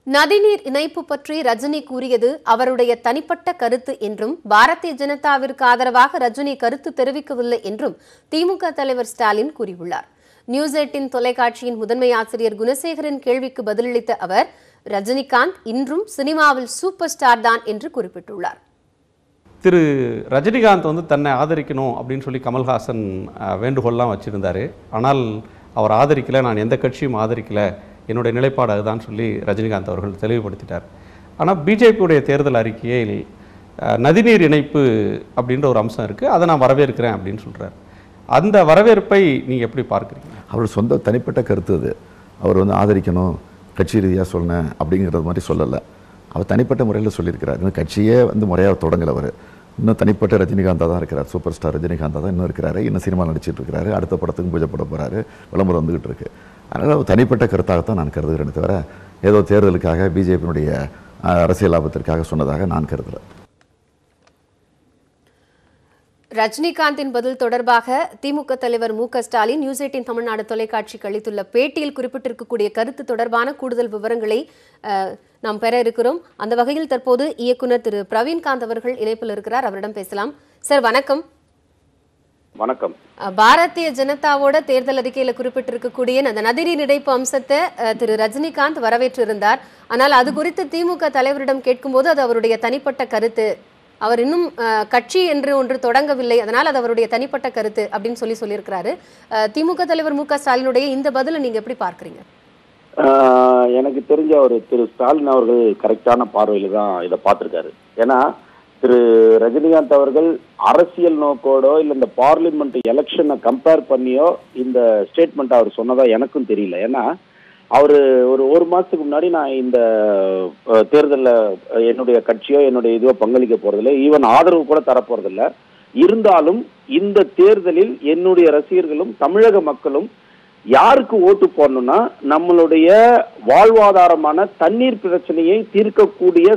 நதிநீர் இணைப்பு பற்றி ரஜினி கூறியது அவருடைய தனிப்பட்ட கருத்து என்றும் பாரதிய ஜனதாவிற்கு ஆதரவாக ரஜினி கருத்து தெரிவிக்கவில்லை என்றும் திமுக தலைவர் ஸ்டாலின் கூறியுள்ளார். நியூஸ் 18 தொலைக்காட்சியின் முதன்மை ஆசிரியர் குணசேகரின் கேள்விக்கு பதிலளித்த அவர், ரஜினிகாந்த் இன்றும் சினிமாவில் சூப்பர் ஸ்டார் தான் என்று குறிப்பிட்டுள்ளார். திரு ரஜினிகாந்த் தன்னை ஆதரிக்கணும் அப்படின்னு சொல்லி கமல்ஹாசன் வேண்டுகோள்லாம் வச்சிருந்தாரு. ஆனால் அவர் ஆதரிக்கல, நான் எந்த கட்சியும் ஆதரிக்கல, என்னுடைய நிலைப்பாடு அதுதான் சொல்லி ரஜினிகாந்த் அவர்கள் தெளிவுபடுத்திட்டார். ஆனால் பிஜேபியுடைய தேர்தல் அறிக்கையில் நதிநீர் இணைப்பு அப்படின்ற ஒரு அம்சம் இருக்குது, அதை நான் வரவேற்கிறேன் அப்படின்னு சொல்கிறார். அந்த வரவேற்பை நீங்கள் எப்படி பார்க்குறீங்க? அவர் சொந்த தனிப்பட்ட கருத்து அது. அவர் ஆதரிக்கணும், கட்சி ரீதியாக சொன்னேன் அப்படிங்கிறது மாதிரி சொல்லலை. அவர் தனிப்பட்ட முறையில் சொல்லியிருக்கிறார். இன்னும் கட்சியே முறையாக தொடங்கலவர். இன்னும் தனிப்பட்ட ரஜினிகாந்தாக தான் இருக்கிறார். சூப்பர் ஸ்டார் ரஜினிகாந்தாக தான் இன்னும் இருக்கிறாரு. இன்னும் சினிமா நடிச்சிட்டு இருக்கிறாரு. அடுத்த படத்துக்கும் பூஜை போட போகிறாரு. விளம்பரம் வந்துகிட்டு இருக்கு. அதனால் அவர் தனிப்பட்ட கருத்தாகத்தான் நான் கருதுகிறேன் தவிர ஏதோ தேர்தலுக்காக பிஜேபியினுடைய அரசியல் லாபத்திற்காக சொன்னதாக நான் கருதுகிறேன். ரஜினிகாந்தின் பதில் தொடர்பாக திமுக தலைவர் மு க ஸ்டாலின் நியூஸ் 18 தமிழ்நாடு தொலைக்காட்சிக்கு அளித்துள்ள பேட்டியில் குறிப்பிட்டிருக்கக்கூடிய கருத்து தொடர்பான கூடுதல் விவரங்களை நாம் பெற இருக்கிறோம். அந்த வகையில் தற்போது இயக்குனர் திரு பிரவீன்காந்த் அவர்கள் இணைப்பில் இருக்கிறார். அவரிடம் பேசலாம். சார் வணக்கம். வணக்கம். பாரதிய ஜனதாவோட தேர்தல் அறிக்கையில குறிப்பிட்டிருக்கக்கூடிய அந்த நதிநீர் இணைப்பு அம்சத்தை திரு ரஜினிகாந்த் வரவேற்றிருந்தார். ஆனால் அது குறித்து திமுக தலைவரிடம் கேட்கும்போது அது அவருடைய தனிப்பட்ட கருத்து, அவர் இன்னும் கட்சி என்று ஒன்று தொடங்கவில்லை, அதனால் அது அவருடைய தனிப்பட்ட கருத்து அப்படின்னு சொல்லியிருக்கிறாரு. திமுக தலைவர் மு க ஸ்டாலினுடைய இந்த பதிலை நீங்க எப்படி பார்க்குறீங்க? எனக்கு தெரிஞ்ச ஒரு திரு ஸ்டாலின் அவர்கள் கரெக்டான பார்வையில தான் இதை பார்த்திருக்காரு. ஏன்னா திரு ரஜினிகாந்த் அவர்கள் அரசியல் நோக்கோடோ இல்லை இந்த பார்லிமெண்ட் எலெக்ஷனை கம்பேர் பண்ணியோ இந்த ஸ்டேட்மெண்ட் அவர் சொன்னதா எனக்கும் தெரியல. ஏன்னா அவர் ஒரு மாசத்துக்கு முன்னாடி நான் இந்த தேர்தலில் என்னுடைய கட்சியோ என்னுடைய இதுவோ பங்களிக்க போறதில்லை, ஈவன் ஆதரவு கூட தரப்போறதில்லை. இருந்தாலும் இந்த தேர்தலில் என்னுடைய ரசிகர்களும் தமிழக மக்களும் யாருக்கு ஓட்டு போடணும்னா நம்மளுடைய வாழ்வாதாரமான தண்ணீர் பிரச்சனையை தீர்க்கக்கூடிய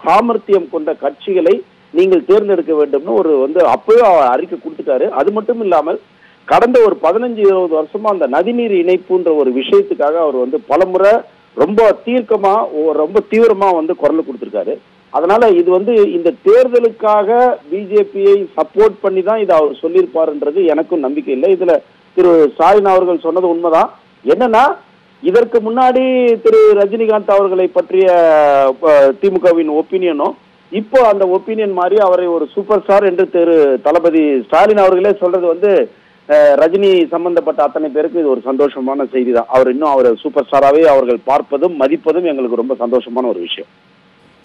சாமர்த்தியம் கொண்ட கட்சிகளை நீங்கள் தேர்ந்தெடுக்க வேண்டும்னு ஒரு அப்பவே அறிக்கை கொடுத்துட்டாரு. அது மட்டும் இல்லாமல் கடந்த ஒரு 15-20 வருஷமா அந்த நதிநீர் இணைப்புன்ற ஒரு விஷயத்துக்காக அவர் பலமுறை ரொம்ப தீவிரமா குரல் கொடுத்திருக்காரு. அதனால இது இந்த தேர்தலுக்காக பிஜேபியை சப்போர்ட் பண்ணி தான் இதை அவர் சொல்லியிருப்பாருன்றது எனக்கும் நம்பிக்கை இல்லை. இதுல திரு ஸ்டாலின் அவர்கள் சொன்னது உண்மைதான். என்னன்னா இதற்கு முன்னாடி திரு ரஜினிகாந்த் அவர்களை பற்றிய திமுகவின் ஒப்பீனியனும் இப்போ அந்த ஒப்பீனியன் மாதிரி அவரை ஒரு சூப்பர் ஸ்டார் என்று திரு தளபதி ஸ்டாலின் அவர்களே சொல்றது ரஜினி சம்பந்தப்பட்ட அத்தனை பேருக்கு இது ஒரு சந்தோஷமான செய்தி தான். அவர் சூப்பர் ஸ்டாராவே அவர்கள் பார்ப்பதும் மதிப்பதும் எங்களுக்கு ரொம்ப சந்தோஷமான ஒரு விஷயம்.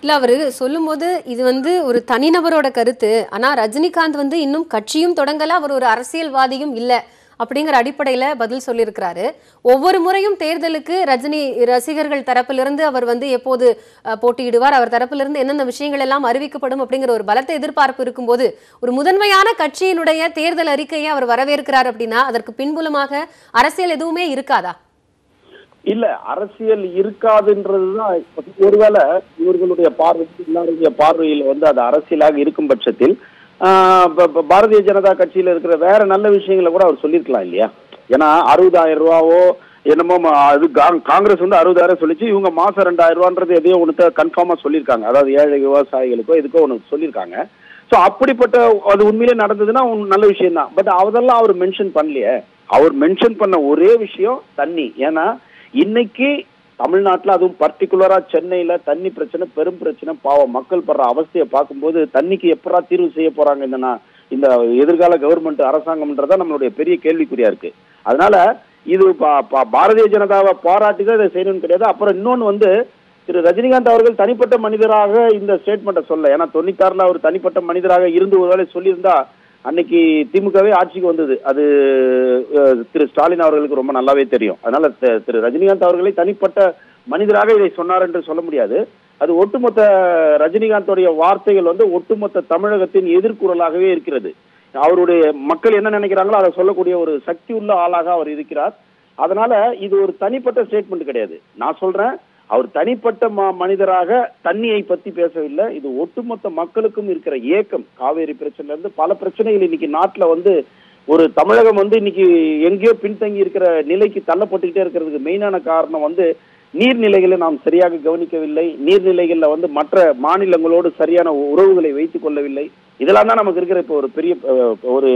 இல்ல, அவரு சொல்லும் போது இது ஒரு தனிநபரோட கருத்து, ஆனா ரஜினிகாந்த் இன்னும் கட்சியும் தொடங்கல, அவர் ஒரு அரசியல்வாதியும் இல்ல அப்படிங்கிற அடிப்படையில பதில் சொல்லியிருக்கிறாரு. ஒவ்வொரு முறையும் தேர்தலுக்கு ரஜினி ரசிகர்கள் தரப்பிலிருந்து அவர் எப்போது போட்டியிடுவார், அவர் தரப்பிலிருந்து என்னென்ன விஷயங்கள் எல்லாம் அறிவிக்கப்படும் அப்படிங்கிற ஒரு பலத்த எதிர்பார்ப்பு இருக்கும்போது ஒரு முதன்மையான கட்சியினுடைய தேர்தல் அறிக்கையை அவர் வரவேற்கிறார் அப்படின்னா அதற்கு பின்புலமாக அரசியல் எதுவுமே இருக்காதா? இல்ல, அரசியல் இருக்காதுன்றதுதான் ஒருவேளை இவர்களுடைய பார்வையில் அது அரசியலாக இருக்கும் பட்சத்தில் பாரதிய ஜனதா கட்சியில இருக்கிற வேற நல்ல விஷயங்களை கூட அவர் சொல்லியிருக்கலாம் இல்லையா? ஏன்னா 60,000 ரூபாவோ என்னமோ அது காங்கிரஸ் 60,000 சொல்லிச்சு, இவங்க மாசம் 2,000 ரூபான்றது எதையோ ஒன்று கன்ஃபார்மா சொல்லியிருக்காங்க. அதாவது ஏழை விவசாயிகளுக்கோ இதுக்கோ ஒன்று சொல்லியிருக்காங்க. ஸோ அப்படிப்பட்ட அது உண்மையிலே நடந்ததுன்னா நல்ல விஷயம் தான். பட் அதெல்லாம் அவர் மென்ஷன் பண்ணலையே. அவர் மென்ஷன் பண்ண ஒரே விஷயம் தண்ணி. ஏன்னா இன்னைக்கு தமிழ்நாட்டில் அதுவும் பர்டிகுலரா சென்னையில தண்ணி பிரச்சனை பெரும் பிரச்சனை. பாவம் மக்கள் படுற அவஸ்தையை பார்க்கும்போது தண்ணிக்கு எப்படா தீர்வு செய்ய போறாங்க இந்த எதிர்கால கவர்மெண்ட் அரசாங்கம்ன்றதா நம்மளுடைய பெரிய கேள்விக்குறியா இருக்கு. அதனால இது பாரதிய ஜனதாவை பாராட்டுதான் இதை செய்யணும்னு கிடையாது. அப்புறம் இன்னொன்னு திரு ரஜினிகாந்த் அவர்கள் தனிப்பட்ட மனிதராக இந்த ஸ்டேட்மெண்ட்டை சொல்ல. ஏன்னா 96ல் அவர் தனிப்பட்ட மனிதராக இருந்து ஒருவேளை சொல்லியிருந்தா அன்னைக்கு திமுகவே ஆட்சிக்கு வந்தது. அது திரு ஸ்டாலின் அவர்களுக்கு ரொம்ப நல்லாவே தெரியும். அதனால திரு ரஜினிகாந்த் அவர்களை தனிப்பட்ட மனிதராக இதை சொன்னார் என்று சொல்ல முடியாது. அது ஒட்டுமொத்த ரஜினிகாந்தோடைய வார்த்தைகள் ஒட்டுமொத்த தமிழகத்தின் எதிர்குரலாகவே இருக்கிறது. அவருடைய மக்கள் என்ன நினைக்கிறாங்களோ அதை சொல்லக்கூடிய ஒரு சக்தி உள்ள ஆளாக அவர் இருக்கிறார். அதனால இது ஒரு தனிப்பட்ட ஸ்டேட்மெண்ட் கிடையாது. நான் சொல்றேன், அவர் தனிப்பட்ட மனிதராக தண்ணியை பத்தி பேசவில்லை. இது ஒட்டுமொத்த மக்களுக்கும் இருக்கிற ஏக்கம். காவேரி பிரச்சனைல இருந்து பல பிரச்சனைகள் இன்னைக்கு நாட்டுல ஒரு தமிழகம் இன்னைக்கு எங்கேயோ பின்தங்கி இருக்கிற நிலைக்கு தள்ளப்பட்டுக்கிட்டே இருக்கிறதுக்கு மெயினான காரணம் நீர்நிலைகளை நாம் சரியாக கவனிக்கவில்லை, நீர்நிலைகள்ல வந்து மற்ற மாநிலங்களோடு சரியான உறவுகளை வைத்துக் கொள்ளவில்லை. இதெல்லாம் தான் நமக்கு இருக்கிற இப்போ ஒரு பெரிய ஒரு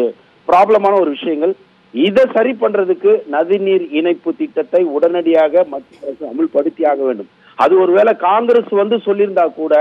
ப்ராப்ளமான ஒரு விஷயங்கள். இதை சரி பண்றதுக்கு நதிநீர் இணைப்பு திட்டத்தை உடனடியாக மத்திய அரசு அமுல்படுத்தியாக வேண்டும். அது ஒருவேளை காங்கிரஸ் வந்து சொல்லியிருந்தா கூட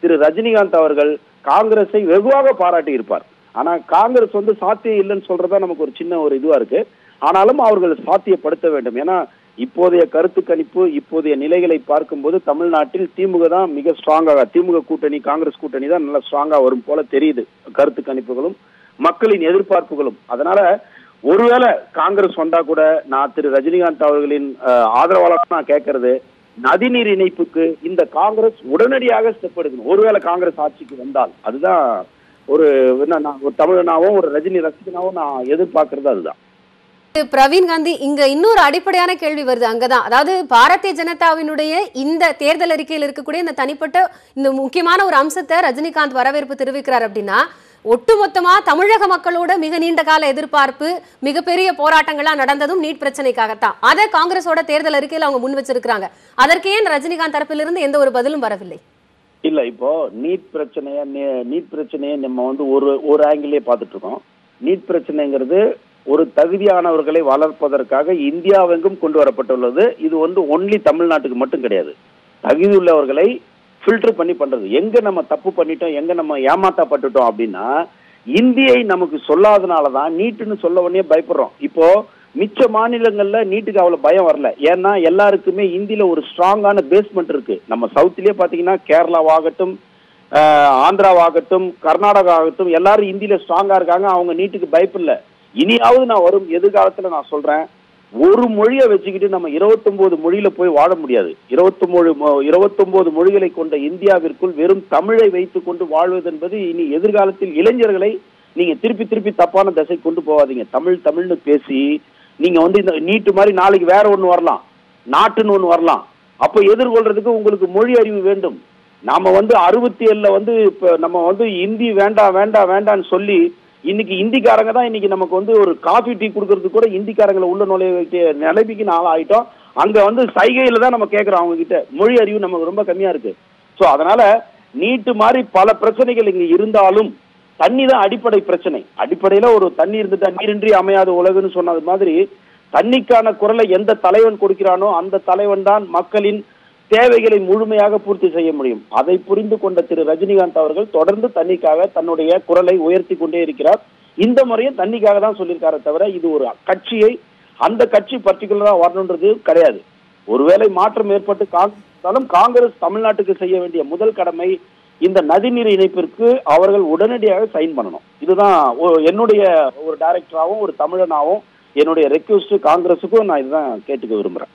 திரு ரஜினிகாந்த் அவர்கள் காங்கிரஸை வெகுவாக பாராட்டி இருப்பார். ஆனா காங்கிரஸ் வந்து சாத்தியம் இல்லைன்னு சொல்றதா நமக்கு ஒரு சின்ன ஒரு இதுவா இருக்கு. ஆனாலும் அவர்கள் சாத்தியப்படுத்த வேண்டும். ஏன்னா இப்போதைய கருத்து கணிப்பு, இப்போதைய நிலைகளை பார்க்கும்போது தமிழ்நாட்டில் திமுக தான் மிக ஸ்ட்ராங்காக, திமுக கூட்டணி காங்கிரஸ் கூட்டணி தான் நல்லா ஸ்ட்ராங்கா வரும் போல தெரியுது, கருத்து கணிப்புகளும் மக்களின் எதிர்பார்ப்புகளும். அதனால ஒருவேளை காங்கிரஸ் வந்தா கூட நான் திரு ரஜினிகாந்த் அவர்களின் ஆதரவாளர் நான் கேட்கறது, நதிநீர் இணைப்புக்கு இந்த காங்கிரஸ் உடனடியாக ஸ்டெப் எடுக்கணும். ஒருவேளை காங்கிரஸ் ஆட்சிக்கு வந்தால் அதுதான் ஒரு தமிழனாவும் ஒரு ரஜினி ரசிகனாவும் நான் எதிர்பார்க்கறது அதுதான். பிரவீன் காந்தி, இங்க இன்னொரு அடிப்படையான கேள்வி வருது அங்கதான். அதாவது பாரதிய ஜனதாவினுடைய இந்த தேர்தல் அறிக்கையில் இருக்கக்கூடிய இந்த தனிப்பட்ட இந்த முக்கியமான ஒரு அம்சத்தை ரஜினிகாந்த் வரவேற்பு தெரிவிக்கிறார் அப்படின்னா, ஒட்டுமொத்தமா தமிழக மக்களோட மிக நீண்ட கால எதிர்பார்ப்பு, மிகப்பெரிய போராட்டங்களா நடந்ததும் நீட் பிரச்சனைக்காகத்தான். அதை காங்கிரஸோட தேர்தல் அறிக்கையில் அவங்க முன் வச்சிருக்காங்க. அதற்கு ஏன் ரஜினிகாந்த் தரப்பிலிருந்து எந்த ஒரு பதிலும் வரவில்லை? இல்ல, இப்போ நீட் பிரச்சனையை நம்ம வந்து ஒரு ஆங்கிலே பார்த்துட்டு இருக்கோம். நீட் பிரச்சனைங்கிறது ஒரு தகுதியானவர்களை வளர்ப்பதற்காக இந்தியாவெங்கும் கொண்டு வரப்பட்டுள்ளது. இது வந்து ஒன்லி தமிழ்நாட்டுக்கு மட்டும் கிடையாது. தகுதி உள்ளவர்களை ஃபில்டர் பண்ணி பண்றது. எங்க நம்ம தப்பு பண்ணிட்டோம், எங்க நம்ம ஏமாத்தப்பட்டுட்டோம் அப்படின்னா இந்தியை நமக்கு சொல்லாதனாலதான் நீட்டுன்னு சொல்ல உடனே பயப்படுறோம். இப்போ மிச்ச மாநிலங்கள்ல நீட்டுக்கு அவ்வளவு பயம் வரல. ஏன்னா எல்லாருக்குமே இந்தியில ஒரு ஸ்ட்ராங்கான பேஸ்மெண்ட் இருக்கு. நம்ம சவுத்லயே பாத்தீங்கன்னா கேரளாவாகட்டும், ஆந்திராவாகட்டும், கர்நாடகா ஆகட்டும், எல்லாரும் இந்தியில ஸ்ட்ராங்கா இருக்காங்க. அவங்க நீட்டுக்கு பயப்படல. இனியாவது நான் வரும் எதிர்காலத்துல நான் சொல்றேன், ஒரு மொழியை வச்சுக்கிட்டு நம்ம 29 மொழியில போய் வாழ முடியாது. 29 மொழிகளை கொண்ட இந்தியாவிற்குள் வெறும் தமிழை வைத்துக் கொண்டு வாழ்வது என்பது இனி எதிர்காலத்தில் இளைஞர்களை நீங்க திருப்பி திருப்பி தப்பான திசை கொண்டு போவாதீங்க. தமிழ்னு பேசி நீங்க வந்து இந்த நீட்டு மாதிரி நாளைக்கு வேற ஒண்ணு வரலாம், நாட்டுன்னு ஒண்ணு வரலாம். அப்ப எதிர்கொள்றதுக்கு உங்களுக்கு மொழி அறிவு வேண்டும். நாம வந்து 67ல வந்து இப்ப நம்ம வந்து இந்தி வேண்டாம் வேண்டாம் வேண்டாம்னு சொல்லி இன்னைக்கு இந்திக்காரங்க தான் இன்னைக்கு நமக்கு வந்து ஒரு காஃபி டீ கொடுக்கறதுக்கு கூட இந்திக்காரங்களை உள்ள நுழைய நிலைமைக்கு நாள் ஆயிட்டோம். அங்க வந்து சைகையில தான் நம்ம கேட்கிறோம். அவங்க கிட்ட மொழி அறிவு நமக்கு ரொம்ப கம்மியா இருக்கு. சோ அதனால நீட்டு மாதிரி பல பிரச்சனைகள் இங்க இருந்தாலும் தண்ணி தான் அடிப்படை பிரச்சனை. அடிப்படையில ஒரு தண்ணி இருந்துட்டா நீரின்றி அமையாத உலகுன்னு சொன்னது மாதிரி தண்ணிக்கான குரலை எந்த தலைவன் கொடுக்கிறானோ அந்த தலைவன் தான் மக்களின் தேவைகளை முழுமையாக பூர்த்தி செய்ய முடியும். அதை புரிந்து கொண்ட திரு ரஜினிகாந்த் அவர்கள் தொடர்ந்து தண்ணிக்காக தன்னுடைய குரலை உயர்த்தி கொண்டே இருக்கிறார். இந்த முறையும் தண்ணிக்காக தான் சொல்லியிருக்காரே தவிர இது ஒரு கட்சியை அந்த கட்சி பர்டிகுலரா வரணுன்றது கிடையாது. ஒருவேளை மாற்றம் ஏற்பட்டு காங்கிரஸ் தமிழ்நாட்டுக்கு செய்ய வேண்டிய முதல் கடமை இந்த நதிநீர் இணைப்பிற்கு அவர்கள் உடனடியாக சைன் பண்ணணும். இதுதான் என்னுடைய ஒரு டைரக்டராகவும் ஒரு தமிழனாகவும் என்னுடைய ரெக்வெஸ்ட் காங்கிரஸுக்கும் நான் இதுதான் கேட்டுக்க விரும்புறேன்.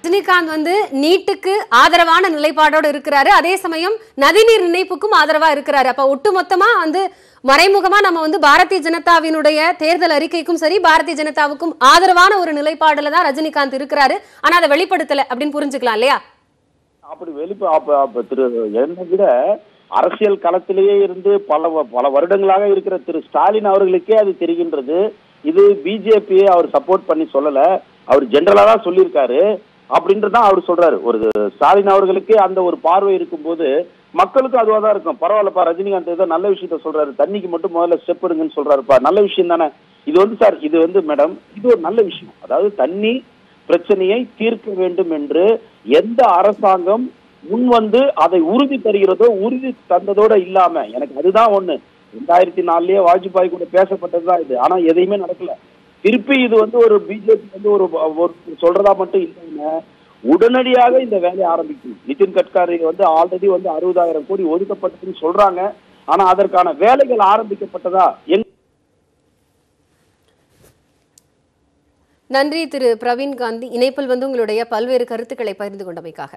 ரஜினிகாந்த் வந்து நீட்டுக்கு ஆதரவான நிலைப்பாடோடு இருக்கிறாரு, அதே சமயம் நதிநீர் இணைப்புக்கும் ஆதரவா இருக்கிறாரு. அப்ப ஒட்டுமொத்தமா வந்து மறைமுகமா நம்ம வந்து பாரதிய ஜனதாவினுடைய தேர்தல் அறிக்கைக்கும் சரி பாரதிய ஜனதாவுக்கும் ஆதரவான ஒரு நிலைப்பாடுல தான் ரஜினிகாந்த் இருக்கிறாரு. ஆனா அதை வெளிப்படுத்தல அப்படின்னு புரிஞ்சுக்கலாம் இல்லையா? அப்படி திரு என்னை விட அரசியல் களத்திலேயே இருந்து பல வருடங்களாக இருக்கிற திரு ஸ்டாலின் அவர்களுக்கே அது தெரிகின்றது. இது பிஜேபியை அவர் சப்போர்ட் பண்ணி சொல்லல, அவர் ஜெனரலா தான் சொல்லியிருக்காரு அப்படின்றதான் அவர் சொல்றாரு. ஒரு ஸ்டாலின் அவர்களுக்கே அந்த ஒரு பார்வை இருக்கும்போது மக்களுக்கும் அதுவா தான் இருக்கும். பரவாயில்லப்பா, ரஜினிகாந்த் ஏதோ நல்ல விஷயத்த சொல்றாரு, தண்ணிக்கு மட்டும் முதல்ல ஸ்டெப் எடுங்கன்னு சொல்றாருப்பா, நல்ல விஷயம் தானே இது வந்து. சார் இது வந்து மேடம் இது ஒரு நல்ல விஷயம். அதாவது தண்ணி பிரச்சனையை தீர்க்க வேண்டும் என்று எந்த அரசாங்கம் முன் வந்து அதை உறுதி தருகிறதோ, உறுதி தந்ததோட இல்லாம எனக்கு அதுதான் ஒண்ணு. 2004லயே வாஜ்பாய் கூட பேசப்பட்டதுதான் இது. ஆனா எதையுமே நடக்கல. திருப்பி இது வந்து ஒரு பிஜேபி வந்து ஒரு சொல்றதா மட்டும் இல்லைங்க, உடனடியாக இந்த வேலையை ஆரம்பிக்கணும். நிதின் கட்காரி வந்து ஆல்ரெடி வந்து 60,000 கோடி ஒதுக்கப்பட்டதுன்னு சொல்றாங்க. ஆனா அதற்கான வேலைகள் ஆரம்பிக்கப்பட்டதா? நன்றி திரு பிரவீன் காந்தி, இணைப்பில் வந்து உங்களுடைய பல்வேறு கருத்துக்களை பகிர்ந்து கொண்டமைக்காக.